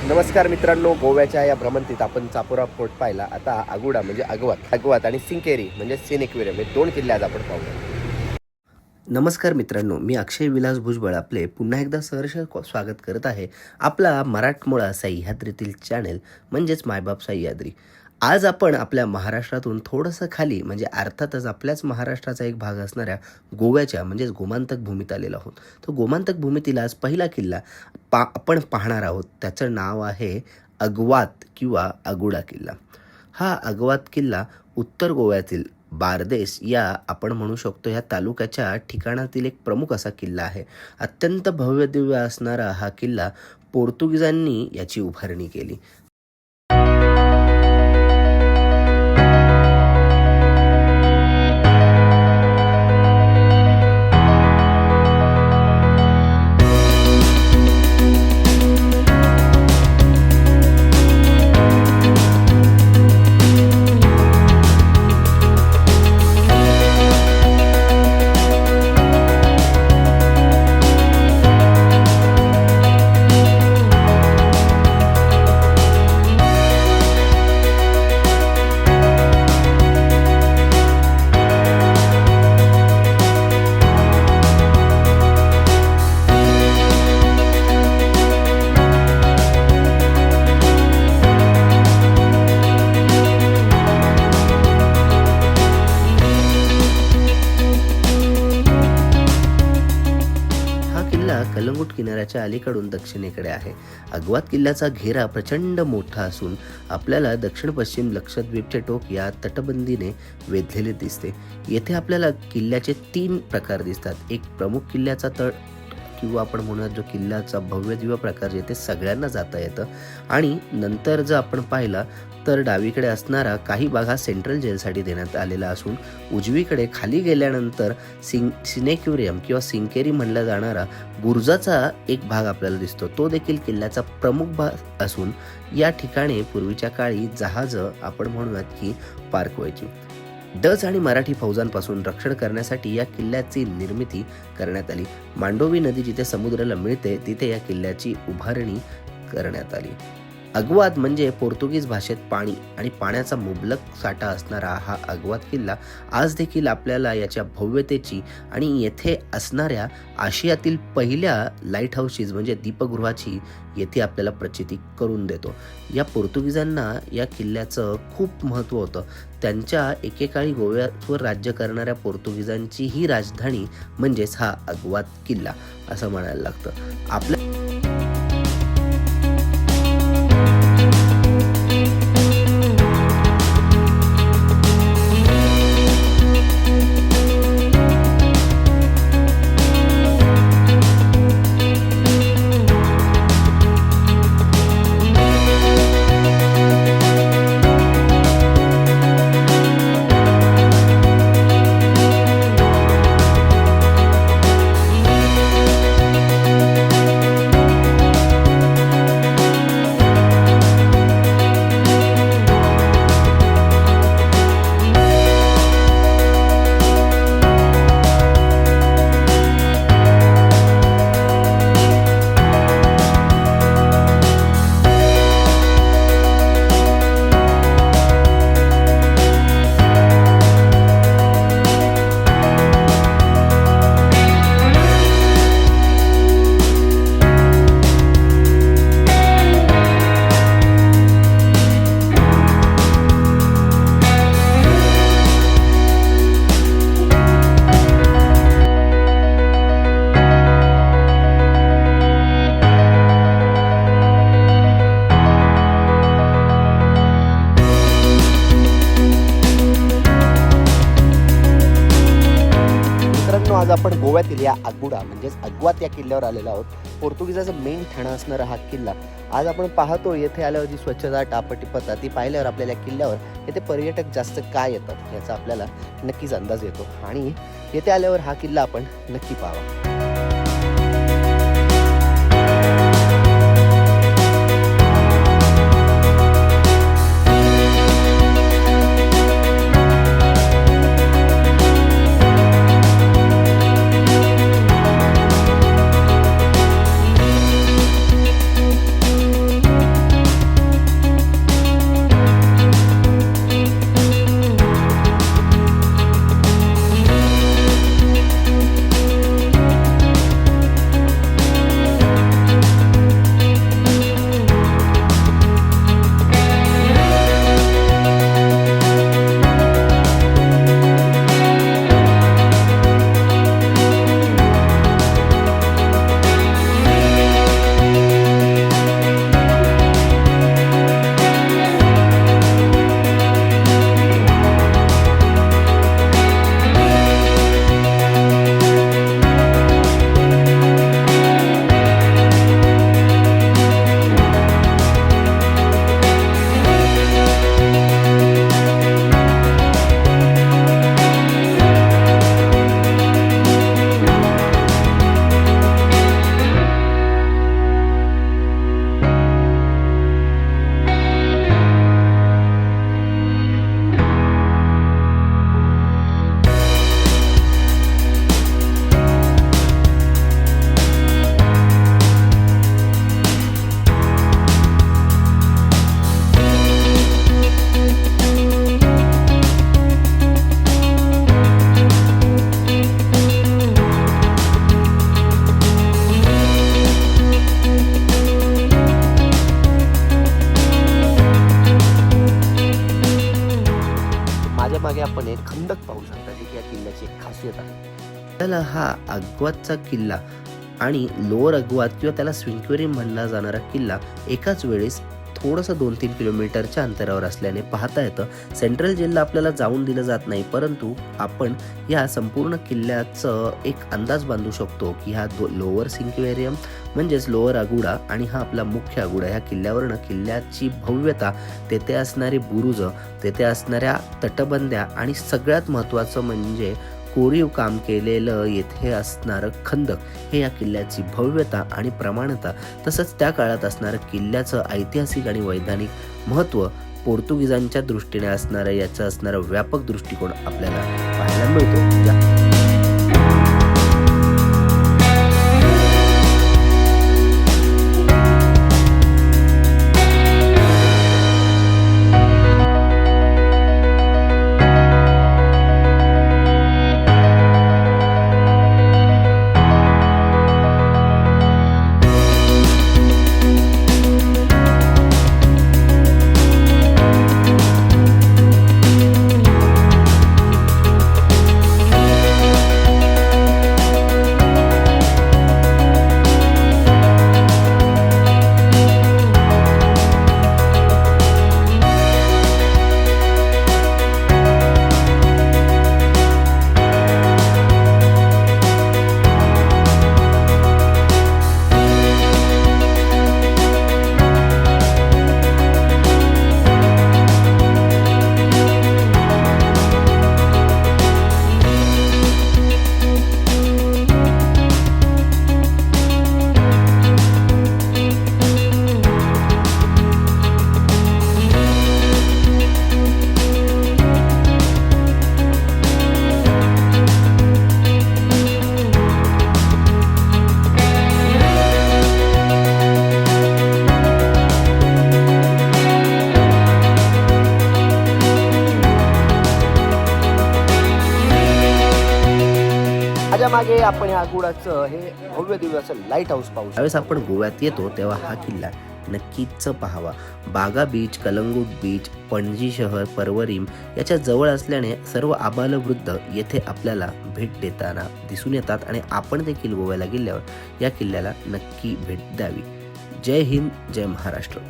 नमस्कार मित्रांनो, गोव्याच्या या भ्रमंतीत आपण चापोरा फोर्ट पाहिला. आता अगुडा म्हणजे अगवात आणि सिंकेरी म्हणजे सिनेक्वेरियम हे दोन किल्ले आज आपण पाहूया. नमस्कार मित्रांनो, मी अक्षय विलास भुजबळ आपले पुन्हा एकदा सहर्ष स्वागत करत आहे आपला मराठमोळा सह्याद्रीतील चॅनेल म्हणजेच मायबाप सह्याद्री. आज आपण आपल्या महाराष्ट्रातून थोडंसं खाली म्हणजे अर्थातच आपल्याच महाराष्ट्राचा एक भाग असणाऱ्या गोव्याच्या म्हणजेच गोमांतक भूमीत आलेलो आहोत. तो गोमांतक भूमीतील आज पहिला किल्ला आपण पाहणार आहोत. त्याचं नाव आहे अगवात किंवा अगुडा किल्ला. हा अगवात किल्ला उत्तर गोव्यातील बारदेस या आपण म्हणू शकतो या तालुक्याच्या ठिकाणातील एक प्रमुख असा किल्ला आहे. अत्यंत भव्यदिव्य असणारा हा किल्ला पोर्तुगीजांनी याची उभारणी केली. कलंगूट किनाऱ्याच्या अलीकडून दक्षिणेकडे आहे. अगवात किल्ल्याचा घेरा प्रचंड मोठा असून आपल्याला दक्षिण पश्चिम लक्षद्वीपचे टोक या तटबंदीने वेधलेले दिसते. येथे आपल्याला किल्ल्याचे 3 प्रकार दिसतात. एक प्रमुख किल्ल्याचा तट किंवा आपण म्हणूयात जो किल्ल्याचा भव्यदिव्य प्रकार येथे सगळ्यांना जाता येतं. आणि नंतर जर आपण पाहिला तर डावीकडे असणारा काही भाग हा सेंट्रल जेलसाठी देण्यात आलेला असून उजवीकडे खाली गेल्यानंतर सिनेक्वेरियम किंवा सिंकेरी म्हणला जाणारा बुरुजाचा एक भाग आपल्याला दिसतो. तो देखील किल्ल्याचा प्रमुख भाग असून या ठिकाणी पूर्वीच्या काळी जहाजं आपण म्हणूयात की पार्क व्हायची. डच आणि मराठी फौजांपासून रक्षण करण्यासाठी या किल्ल्याची निर्मिती करण्यात आली. मांडोवी नदी जिथे समुद्राला मिळते तिथे या किल्ल्याची उभारणी करण्यात आली. अगवात म्हणजे पोर्तुगीज भाषेत पाणी आणि पाण्याचा मुबलक साठा असणारा हा अगवात किल्ला आज देखील आपल्याला याच्या भव्यतेची आणि येथे असणाऱ्या आशियातील पहिल्या लाईट हाऊसेस म्हणजे दीपगृहाची येथे आपल्याला प्रचिती करून देतो. या पोर्तुगीजांना या किल्ल्याचं खूप महत्त्व होतं. त्यांच्या एकेकाळी गोव्यावर राज्य करणाऱ्या पोर्तुगीजांची ही राजधानी म्हणजेच हा अगवात किल्ला असं म्हणायला लागतं. आपल्या आज आपण गोव्यातील या अगुडा म्हणजेच अगवात या किल्ल्यावर आलेलो आहोत. पोर्तुगीजाचा मेन ठाणा असणारा हा किल्ला आज आपण पाहतो. येथे आल्यावर जी स्वच्छता टापटिपता ती पाहिल्यावर आपल्याला किल्ल्यावर येथे पर्यटक जास्त का येतात याचा आपल्याला नक्कीच अंदाज येतो आणि येथे आल्यावर हा किल्ला आपण नक्की पाहावा. माझ्या मागे आपण एक खंदक पाहू शकता, जी की या किल्ल्याची एक खासियत आहे. आपल्याला हा अगवातचा किल्ला आणि लोअर अगवात किंवा त्याला स्विंक्वेरी म्हणला जाणारा किल्ला एकाच वेळेस थोडंसं 2-3 किलोमीटरच्या अंतरावर असल्याने पाहता येतं. सेंट्रल जेलला आपल्याला जाऊन दिलं जात नाही, परंतु आपण या संपूर्ण किल्ल्याचं एक अंदाज बांधू शकतो की हा लोअर सिंक्वेरियम म्हणजेच लोअर अगुडा आणि हा आपला मुख्य अगुडा. ह्या किल्ल्यावरनं किल्ल्याची भव्यता, तेथे असणारी बुरुज, तेथे असणाऱ्या तटबंद्या आणि सगळ्यात महत्त्वाचं म्हणजे कोरीव काम केलेलं येथे असणारं खंदक, हे या किल्ल्याची भव्यता आणि प्रमाणता तसंच त्या काळात असणारं किल्ल्याचं ऐतिहासिक आणि वैधानिक महत्त्व, पोर्तुगीजांच्या दृष्टीने असणारं याचं असणारं व्यापक दृष्टिकोन आपल्याला पाहायला मिळतो. माझ्या मागे आपण या अगुडाचं हे भव्य दिव्य असं लाईट हाऊस पाहू. ज्यावेळेस आपण गोव्यात येतो तेव्हा हा किल्ला नक्कीच पाहावा. बागा बीच, कलंगूट बीच, पणजी शहर, पर्वरीम याच्या जवळ असल्याने सर्व आबालवृद्ध येथे आपल्याला भेट देताना दिसून येतात आणि आपण देखील गोव्याला गेल्यावर या किल्ल्याला नक्की भेट द्यावी. जय हिंद, जय महाराष्ट्र.